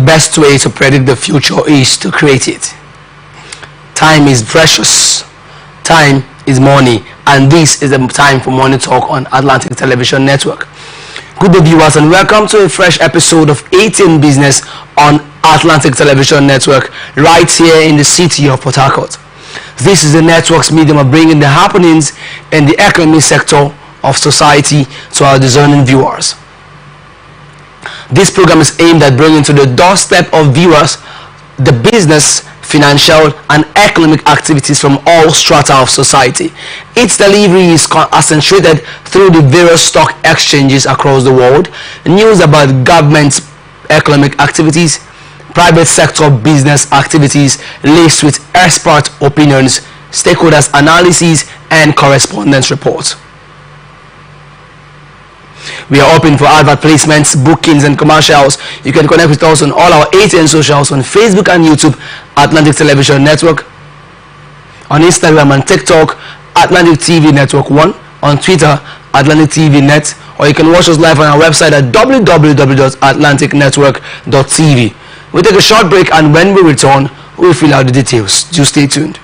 best way to predict the future is to create it. Time is precious. Time is money. And this is the time for Money Talk on Atlantic Television Network. Good day, viewers, and welcome to a fresh episode of 18 Business on Atlantic Television Network, right here in the city of Port Harcourt. This is the network's medium of bringing the happenings in the economic sector of society to our discerning viewers. This program is aimed at bringing to the doorstep of viewers the business, financial and economic activities from all strata of society. Its delivery is concentrated through the various stock exchanges across the world, news about government economic activities, private sector business activities laced with expert opinions, stakeholders analyses and correspondence reports. We are open for advert placements, bookings and commercials. You can connect with us on all our 18 socials on Facebook and YouTube, Atlantic Television Network, on Instagram and TikTok, Atlantic TV Network 1, on Twitter, Atlantic TV Net, or you can watch us live on our website at www.atlanticnetwork.tv. We'll take a short break, and when we return, we'll fill out the details. Just stay tuned.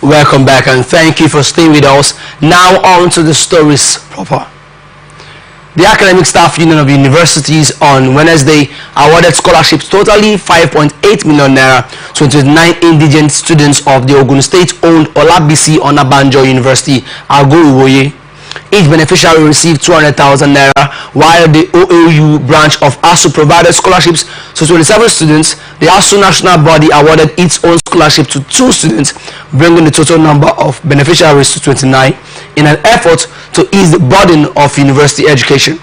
Welcome back, and thank you for staying with us. Now on to the stories proper. The Academic Staff Union of Universities on Wednesday awarded scholarships totaling 5.8 million naira to 29 indigent students of the Ogun State-owned Olabisi Onabanjo University, Ago-Iwoye. Each beneficiary received 200,000 naira, while the OAU branch of ASU provided scholarships to 27 students. The ASU national body awarded its own scholarship to 2 students, bringing the total number of beneficiaries to 29 in an effort to ease the burden of university education.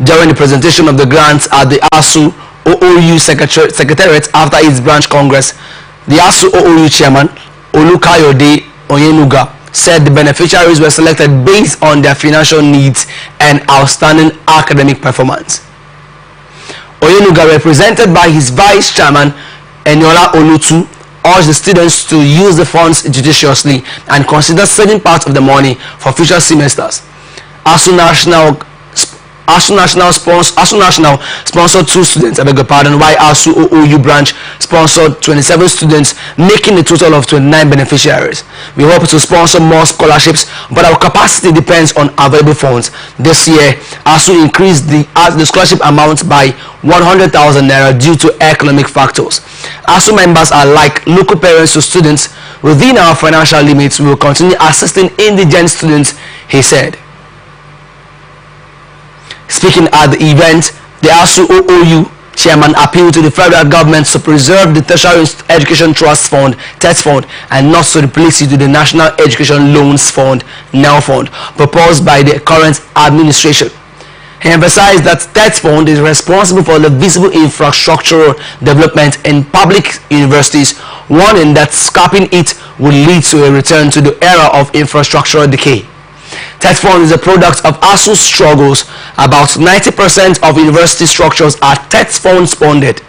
During the presentation of the grants at the ASU OAU Secretariat after its branch congress, the ASU OAU chairman, Olukayode Oyenuga, said the beneficiaries were selected based on their financial needs and outstanding academic performance. Oyenuga, represented by his vice chairman, Eniola Olutu, urged the students to use the funds judiciously and consider saving part of the money for future semesters. ASU National sponsored 2 students, I beg your pardon, while ASU OAU branch sponsored 27 students, making a total of 29 beneficiaries. We hope to sponsor more scholarships, but our capacity depends on available funds. This year, ASU increased the scholarship amount by 100,000 naira due to economic factors. ASU members are like local parents to students. Within our financial limits, we will continue assisting indigent students, he said. Speaking at the event, the ASU OAU Chairman appealed to the federal government to preserve the Tertiary Education Trust Fund, TET Fund, and not to replace it with the National Education Loans Fund, NEL Fund, proposed by the current administration. He emphasized that TET Fund is responsible for the visible infrastructural development in public universities, warning that scrapping it would lead to a return to the era of infrastructural decay. TET Fund is a product of ASU's struggles. About 90% of university structures are TET Fund funded.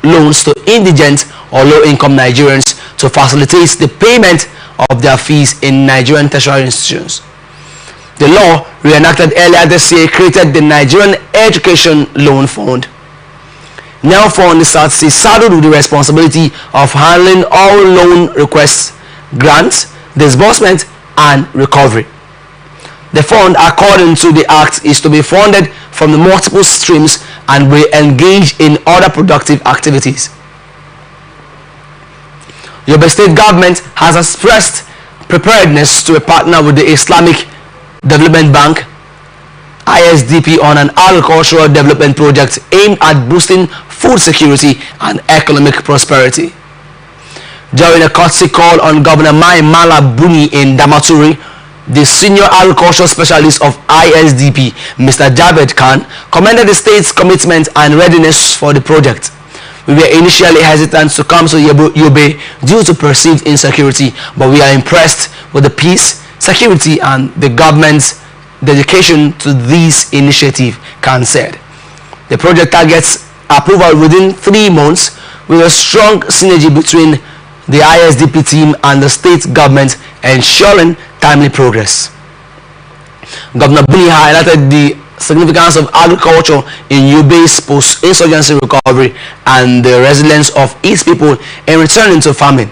Loans to indigent or low-income Nigerians to facilitate the payment of their fees in Nigerian tertiary institutions. The law, reenacted earlier this year, created the Nigerian Education Loan Fund. NEL Fund is saddled with the responsibility of handling all loan requests, grants, disbursement, and recovery. The fund, according to the Act, is to be funded from the multiple streams and will engage in other productive activities. Yobe State government has expressed preparedness to partner with the Islamic Development Bank (ISDP) on an agricultural development project aimed at boosting food security and economic prosperity. During a courtesy call on Governor Mai Mala Buni in Damaturi, the senior agricultural specialist of ISDP, Mr. Javed Khan, commended the state's commitment and readiness for the project. We were initially hesitant to come to Yobe due to perceived insecurity, but we are impressed with the peace, security, and the government's dedication to this initiative, Khan said. The project targets approval within 3 months with a strong synergy between the ISDP team and the state government, ensuring timely progress. Governor Buni highlighted the significance of agriculture in Yobe's post-insurgency recovery and the resilience of its people in returning to farming.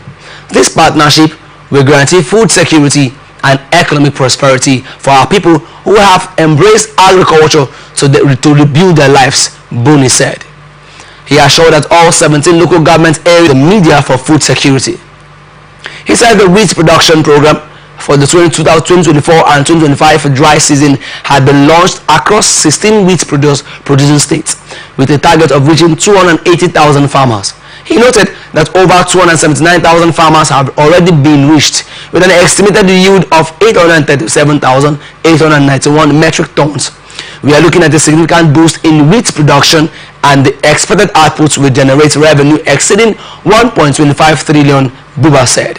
This partnership will guarantee food security and economic prosperity for our people who have embraced agriculture to rebuild their lives, Buni said. He assured that all 17 local government areas the media for food security. He said the wheat production program for the 2024 and 2025 dry season had been launched across 16 wheat producing states with a target of reaching 280,000 farmers. He He noted that over 279,000 farmers have already been reached, with an estimated yield of 837,891 metric tons. We are looking at a significant boost in wheat production, and the expected outputs will generate revenue exceeding 1.25 trillion, Buba said.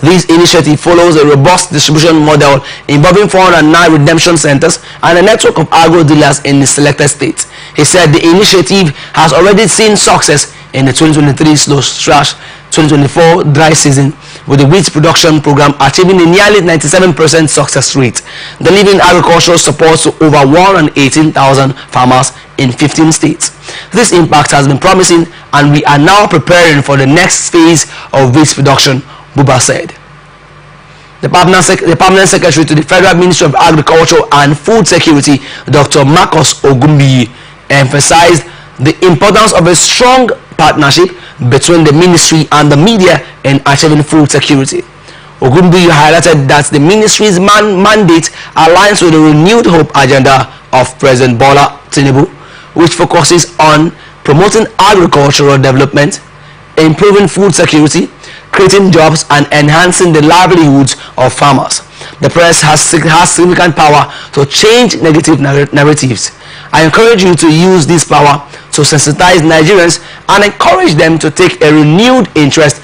This initiative follows a robust distribution model involving 409 redemption centers and a network of agro dealers in the selected states. He said the initiative has already seen success in the 2023/2024 dry season, with the wheat production program achieving a nearly 97% success rate, delivering agricultural support to over 118,000 farmers in 15 states. This impact has been promising, and we are now preparing for the next phase of wheat production, Buba said. The permanent secretary to the Federal Ministry of Agriculture and Food Security, Dr. Marcus Ogumbiyi, emphasized the importance of a strong partnership between the ministry and the media in achieving food security. Ogumbiyi highlighted that the ministry's mandate aligns with the renewed hope agenda of President Bola Tinubu, which focuses on promoting agricultural development, improving food security, creating jobs, and enhancing the livelihoods of farmers. The press has significant power to change negative narratives. I encourage you to use this power to sensitize Nigerians and encourage them to take a renewed interest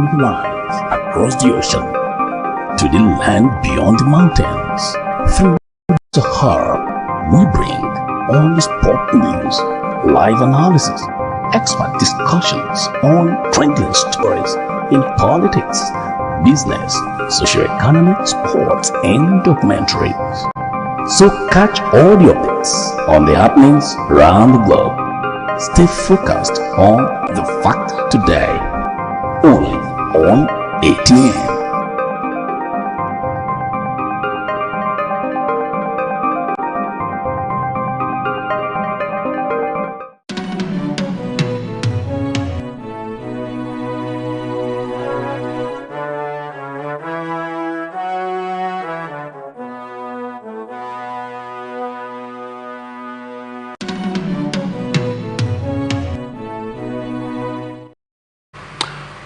along the lines, across the ocean, to the land beyond the mountains. Through Sahara, we bring all the sport news, live analysis, expert discussions on trending stories in politics, business, socio-economic, sports, and documentaries. So catch all the updates on the happenings around the globe. Stay focused on the fact today, only on ATM.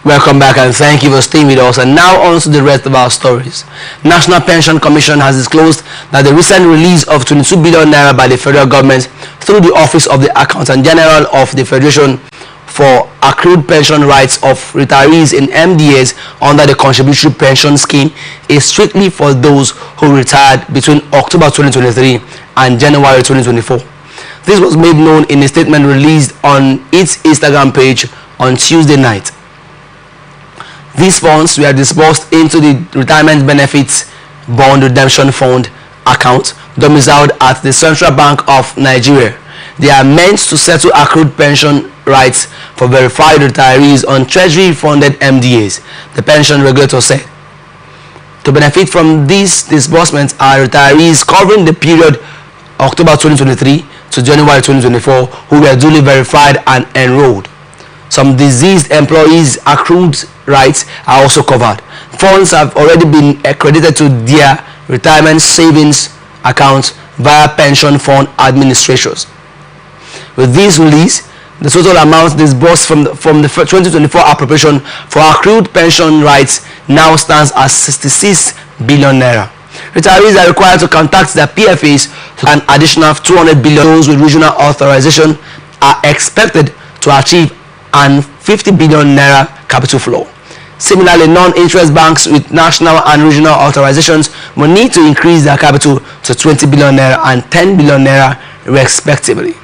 Welcome back and thank you for staying with us. And now on to the rest of our stories. National Pension Commission has disclosed that the recent release of 22 billion naira by the federal government through the Office of the Accountant General of the Federation for accrued pension rights of retirees in MDAs under the Contributory Pension Scheme is strictly for those who retired between October 2023 and January 2024. This was made known in a statement released on its Instagram page on Tuesday night. These funds were disbursed into the Retirement Benefits Bond Redemption Fund account domiciled at the Central Bank of Nigeria. They are meant to settle accrued pension rights for verified retirees on Treasury-funded MDAs, the pension regulator said. To benefit from these disbursements are retirees covering the period October 2023 to January 2024 who were duly verified and enrolled. Some deceased employees' accrued rights are also covered. Funds have already been accredited to their retirement savings accounts via pension fund administrators. With this release, the total amount disbursed from the 2024 appropriation for accrued pension rights now stands at 66 billion naira. Retirees are required to contact their PFAs to an additional 200 billion. Those with regional authorization are expected to achieve and 50 billion naira capital flow. Similarly, non-interest banks with national and regional authorizations will need to increase their capital to 20 billion naira and 10 billion naira respectively.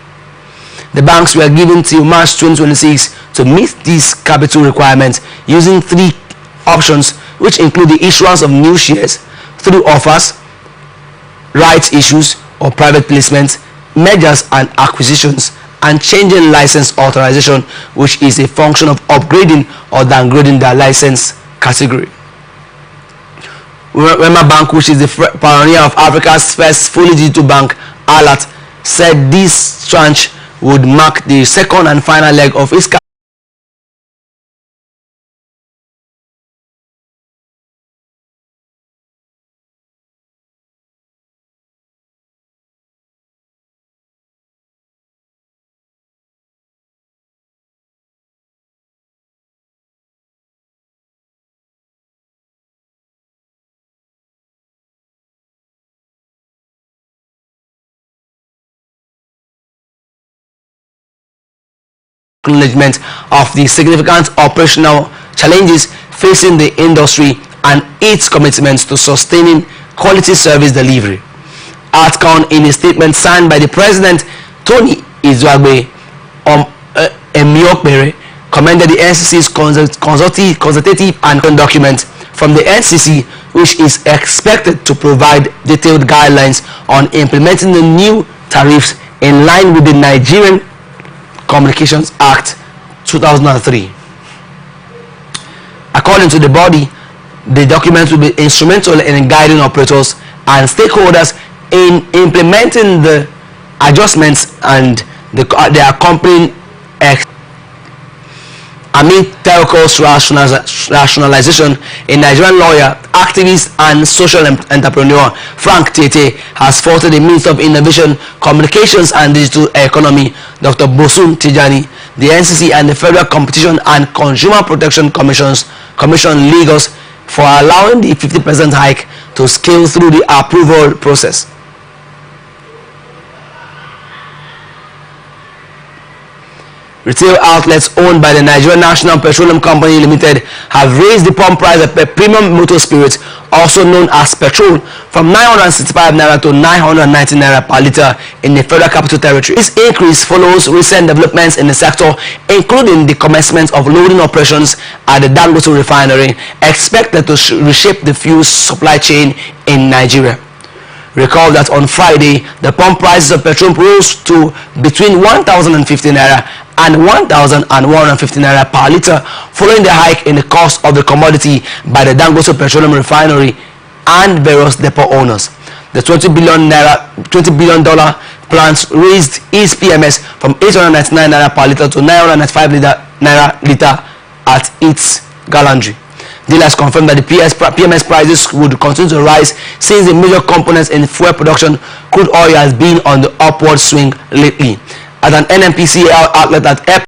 The banks were given till March 2026 to meet these capital requirements using three options, which include the issuance of new shares through offers, rights issues or private placements, mergers and acquisitions, and changing license authorization, which is a function of upgrading or downgrading their license category. Wema Bank, which is the pioneer of Africa's first fully digital bank, Alert, said this tranche would mark the second and final leg of its acknowledgement of the significant operational challenges facing the industry and its commitments to sustaining quality service delivery. Atcon, in a statement signed by the President Tony Izuagbe Emiokbere, commended the NCC's consultative and document from the NCC, which is expected to provide detailed guidelines on implementing the new tariffs in line with the Nigerian Communications Act 2003. According to the body, the document will be instrumental in guiding operators and stakeholders in implementing the adjustments and the accompanying amid telco's rationalization. A Nigerian lawyer, activist and social entrepreneur, Frank Tete, has faulted the Minister of Innovation, Communications and Digital Economy, Dr. Bosun Tijani, the NCC and the Federal Competition and Consumer Protection Commission Lagos for allowing the 50% hike to scale through the approval process. Retail outlets owned by the Nigerian National Petroleum Company Limited have raised the pump price of premium motor spirits, also known as petrol, from 965 naira to 990 naira per litre in the Federal Capital Territory. This increase follows recent developments in the sector, including the commencement of loading operations at the Dangote refinery, expected to reshape the fuel supply chain in Nigeria. Recall that on Friday, the pump prices of petrol rose to between 1,050 naira and 1,150 naira per litre, following the hike in the cost of the commodity by the Dangote Petroleum Refinery and various depot owners. The $20 billion plant raised its PMS from 899 naira per litre to 995 naira litre at its gallantry. Dealers confirmed that the PMS prices would continue to rise since the major components in fuel production, crude oil, has been on the upward swing lately. At an NNPCL outlet at Airport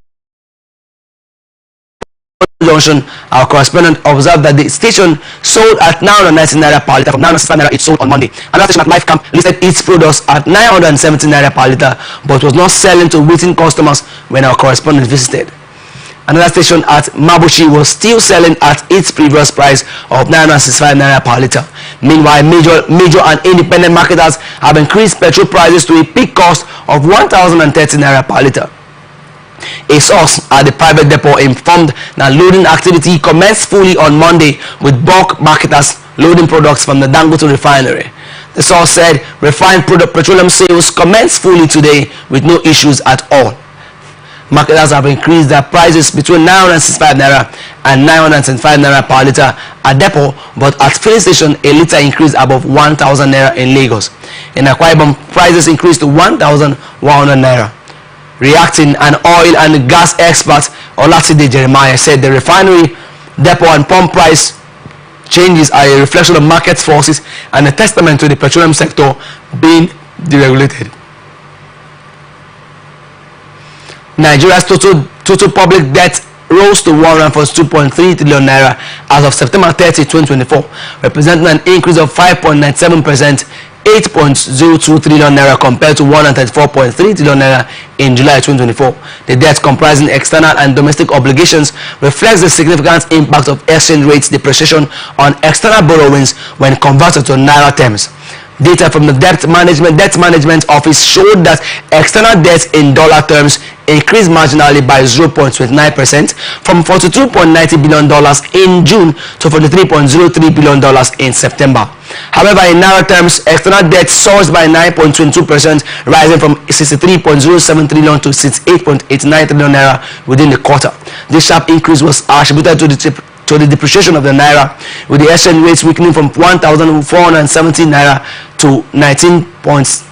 Junction, our correspondent observed that the station sold at 990 naira per litre from 965 naira it sold on Monday. Another station at Life Camp listed its products at 970 naira per litre but was not selling to waiting customers when our correspondent visited. Another station at Mabuchi was still selling at its previous price of 965 naira per litre. Meanwhile, major and independent marketers have increased petrol prices to a peak cost of 1,030 naira per litre. A source at the private depot informed that loading activity commenced fully on Monday, with bulk marketers loading products from the Dangote refinery. The source said refined petroleum sales commenced fully today with no issues at all. Marketers have increased their prices between 965 naira and 975 naira per litre at depot, but at filling station a litre increased above 1,000 naira in Lagos. In Akwa Ibom, prices increased to 1,100 naira. Reacting, an oil and gas expert, Olatide Jeremiah, said the refinery, depot and pump price changes are a reflection of market forces and a testament to the petroleum sector being deregulated. Nigeria's total public debt rose to 142.3 trillion naira as of September 30, 2024, representing an increase of 5.97%, 8.02 trillion naira compared to 134.3 trillion naira in July 2024. The debt, comprising external and domestic obligations, reflects the significant impact of exchange rates depreciation on external borrowings when converted to naira terms. Data from the Debt Management Office showed that external debt in dollar terms increased marginally by 0.29% from $42.90 billion in June to $43.03 billion in September. However, in naira terms, external debt surged by 9.22%, rising from 63.07 trillion to 68.89 trillion naira within the quarter. This sharp increase was attributed to the depreciation of the naira, with the exchange rates weakening from 1,470 naira to 19 points.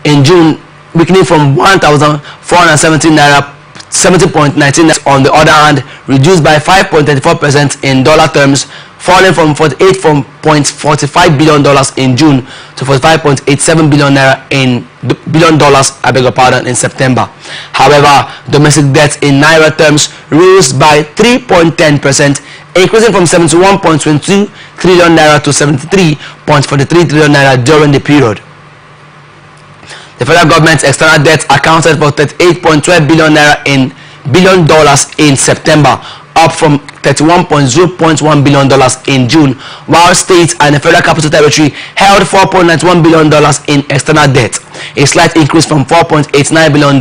In June, weakening from 1,470 naira 70.19. On the other hand, reduced by 5.34% in dollar terms, falling from $48.45 billion in June to $45.87 billion in September. However, domestic debt in naira terms rose by 3.10%, increasing from 71.22 trillion naira to 73.43 trillion naira during the period. The federal government's external debt accounted for 38.12 billion naira in September, up from $31.0.1 billion in June, while states and the Federal Capital Territory held $4.91 billion in external debt, a slight increase from $4.89 billion.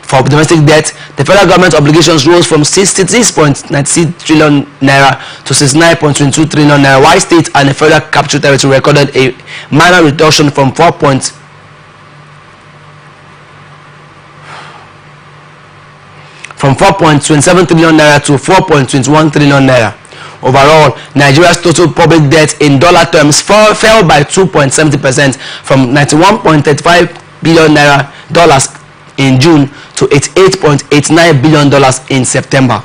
For domestic debt, the federal government obligations rose from 66.96 trillion naira to 69.22 trillion naira, while states and the Federal Capital Territory recorded a minor reduction from 4.27 trillion naira to 4.21 trillion naira. Overall, Nigeria's total public debt in dollar terms fell by 2.70% from $91.35 billion in June to $88.89 billion in September.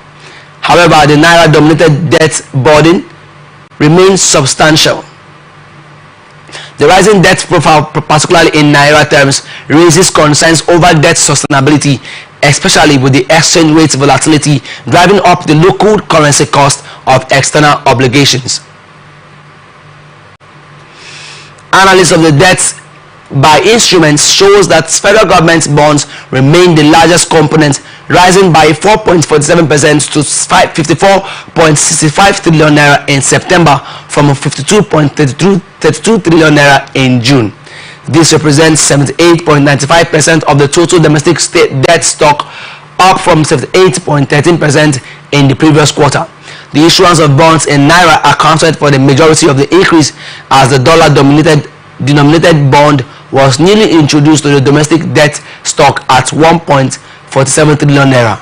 However, the naira-dominated debt burden remains substantial. The rising debt profile, particularly in naira terms, raises concerns over debt sustainability, especially with the exchange rate volatility driving up the local currency cost of external obligations. Analysis of the debts by instruments shows that federal government bonds remain the largest component, rising by 4.47% to 54.65 trillion naira in September from 52.32 trillion naira in June. This represents 78.95% of the total domestic state debt stock, up from 78.13% in the previous quarter. The issuance of bonds in naira accounted for the majority of the increase, as the dollar-denominated bond was newly introduced to the domestic debt stock at 1.47 trillion naira.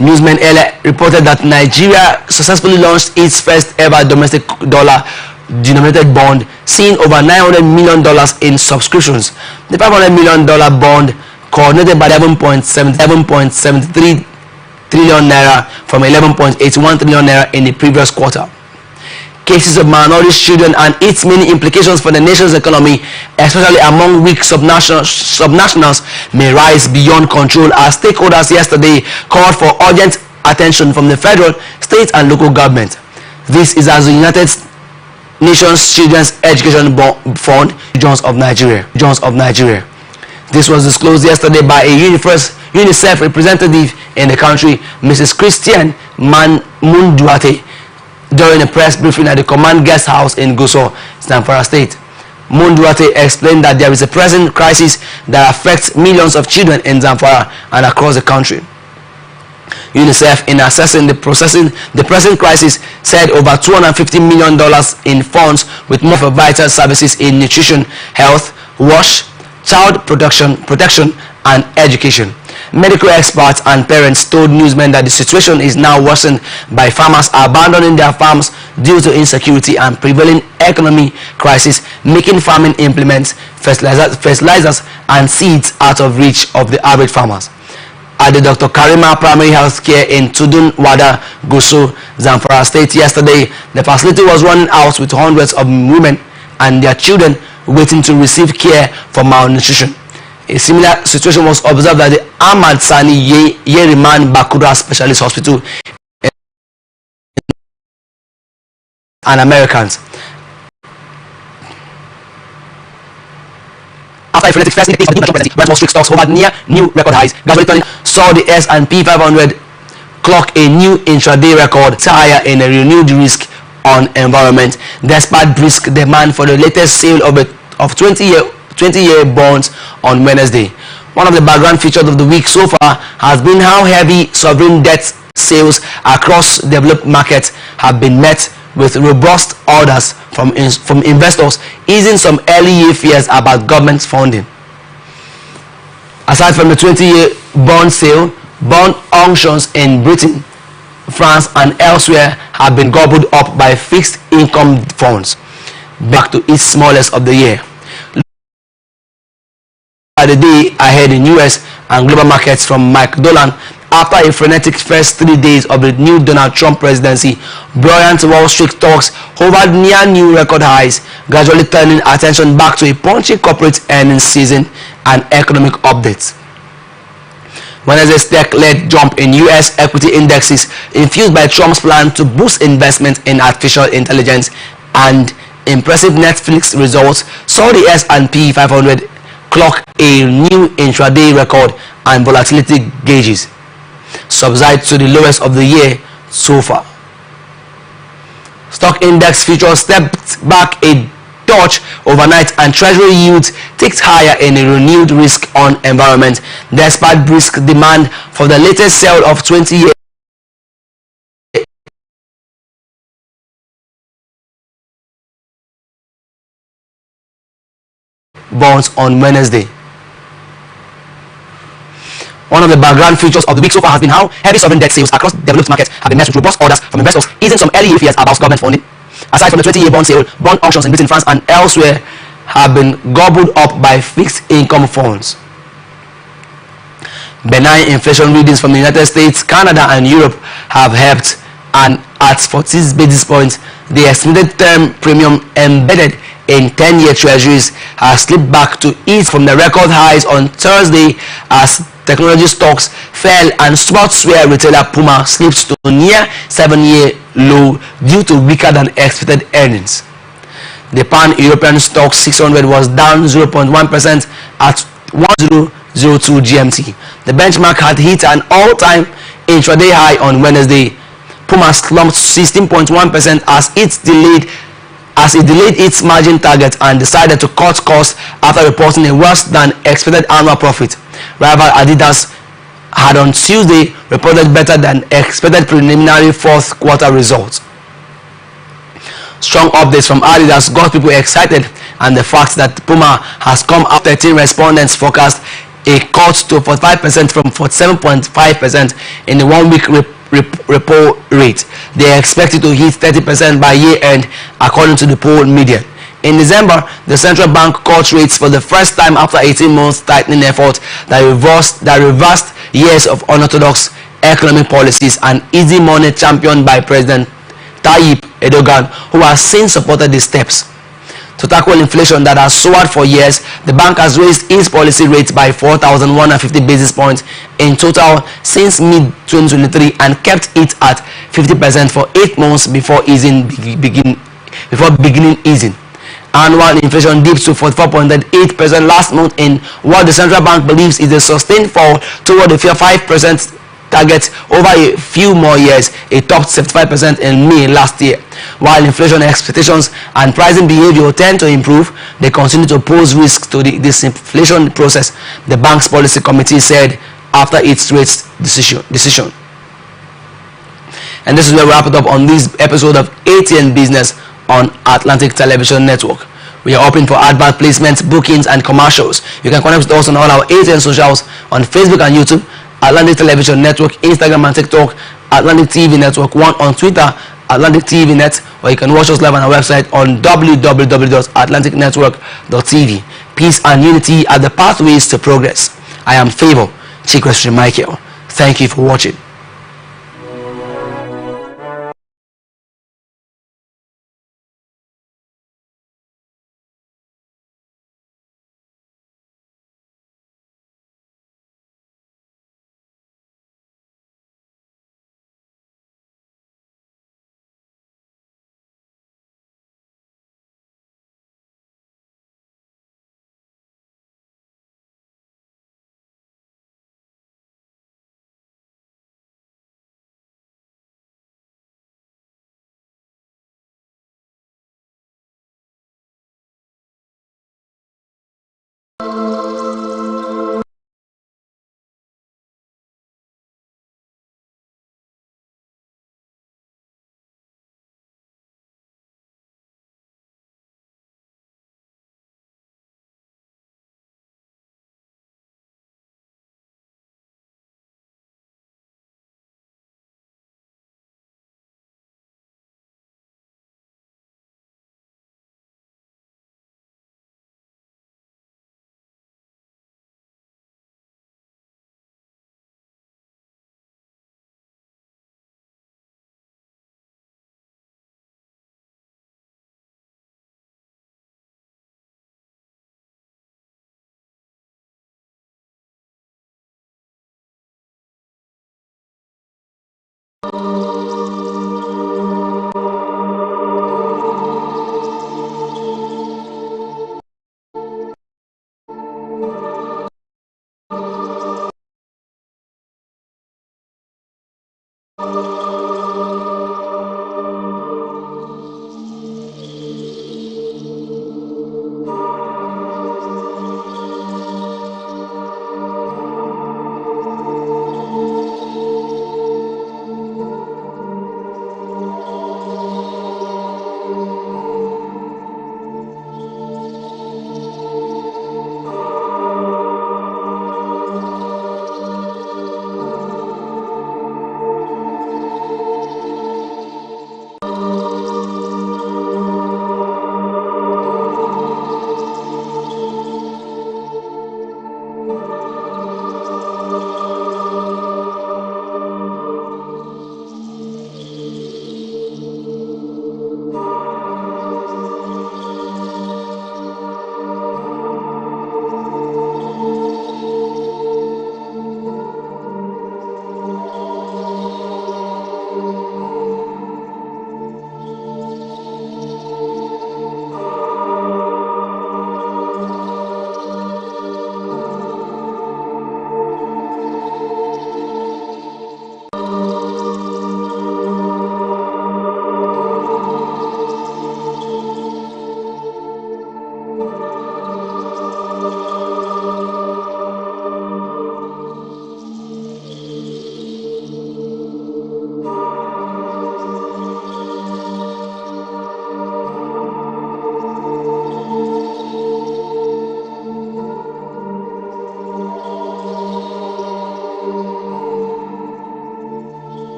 Newsmen earlier reported that Nigeria successfully launched its first ever domestic dollar-denominated bond, seeing over $900 million in subscriptions. The $500 million bond, coordinated by 11.73 trillion naira from 11.81 trillion naira in the previous quarter. Cases of malnourished children and its many implications for the nation's economy, especially among weak subnationals, may rise beyond control, as stakeholders yesterday called for urgent attention from the federal, state and local government. This is as the United Nations Children's Education Fund, Jones of Nigeria. This was disclosed yesterday by a UNICEF representative in the country, Mrs. Christian Munduate, during a press briefing at the Command Guest House in Gusau, Zamfara State. Munduate explained that there is a present crisis that affects millions of children in Zamfara and across the country. UNICEF, in assessing the present crisis, said over $250 million in funds, with more for vital services in nutrition, health, wash, child protection and education. Medical experts and parents told newsmen that the situation is now worsened by farmers abandoning their farms due to insecurity and prevailing economic crisis, making farming implements, fertilizers and seeds out of reach of the average farmers. At the Dr. Karima Primary Health Care in Tudun Wada, Gusau, Zamfara State yesterday, the facility was running out with hundreds of women and their children waiting to receive care for malnutrition. A similar situation was observed at the Ahmad Sani Yeriman Bakura Specialist Hospital and Americans. After a frenetic first indicator of the president, Brent Wall Street stocks hovered near new record highs. Gradually turning, saw the S&P 500 clock a new intraday record, higher in a renewed risk on environment, despite brisk demand for the latest sale of 20-year bonds on Wednesday. One of the background features of the week so far has been how heavy sovereign debt sales across developed markets have been met with robust orders from investors, easing some early year fears about government funding. Aside from the 20-year bond sale, bond auctions in Britain, France and elsewhere have been gobbled up by fixed income funds, back to its smallest of the year. At the day ahead in US and global markets from Mike Dolan, after a frenetic first 3 days of the new Donald Trump presidency, buoyant Wall Street stocks hovered near new record highs, gradually turning attention back to a punchy corporate earnings season and economic updates. Wednesday's tech-led jump in US equity indexes, infused by Trump's plan to boost investment in artificial intelligence and impressive Netflix results, saw the S&P 500 clock a new intraday record and volatility gauges subside to the lowest of the year so far. Stock index futures stepped back a touch overnight and treasury yields ticked higher in a renewed risk on environment, despite brisk demand for the latest sale of 20-year bonds on Wednesday. One of the background features of the week so far has been how heavy sovereign debt sales across developed markets have been met with robust orders from investors, easing some early fears about government funding. Aside from the 20-year bond sale, bond auctions in Britain, France and elsewhere have been gobbled up by fixed income funds. Benign inflation readings from the United States, Canada and Europe have helped, and at 40 basis points, the estimated term premium embedded in 10-year treasuries has slipped back to ease from the record highs on Thursday as technology stocks fell and sportswear retailer Puma slipped to near 7-year low due to weaker than expected earnings. The pan-European stock 600 was down 0.1% at 1002 GMT. The benchmark had hit an all-time intraday high on Wednesday. Puma slumped 16.1% as it delayed its margin target and decided to cut costs after reporting a worse than expected annual profit. Rival Adidas had on Tuesday reported better than expected preliminary fourth quarter results. Strong updates from Adidas got people excited, and the fact that Puma has come out 13 respondents forecast a cut to 45% from 47.5% in the 1 week repo rate. They are expected to hit 30% by year end, according to the poll median. In December, the central bank cut rates for the first time after 18 months tightening effort that reversed years of unorthodox economic policies and easy money championed by President Tayyip Erdogan, who has since supported these steps. To tackle inflation that has soared for years, the bank has raised its policy rates by 4,150 basis points in total since mid-2023 and kept it at 50% for 8 months before beginning easing. Annual inflation dipped to 44.8% last month in what the central bank believes is a sustained fall toward the 5% target over a few more years. It topped 75% in May last year. While inflation expectations and pricing behavior tend to improve, they continue to pose risks to the disinflation process, the bank's policy committee said after its rates decision. And this is where we wrap it up on this episode of ATN Business on Atlantic Television Network. We are open for advert placements, bookings, and commercials. You can connect with us on all our ATN socials on Facebook and YouTube, Atlantic Television Network, Instagram and TikTok, Atlantic TV Network 1 on Twitter, Atlantic TV Net, or you can watch us live on our website on www.atlanticnetwork.tv. Peace and unity are the pathways to progress. I am Favor Chikwestri Michael. Thank you for watching.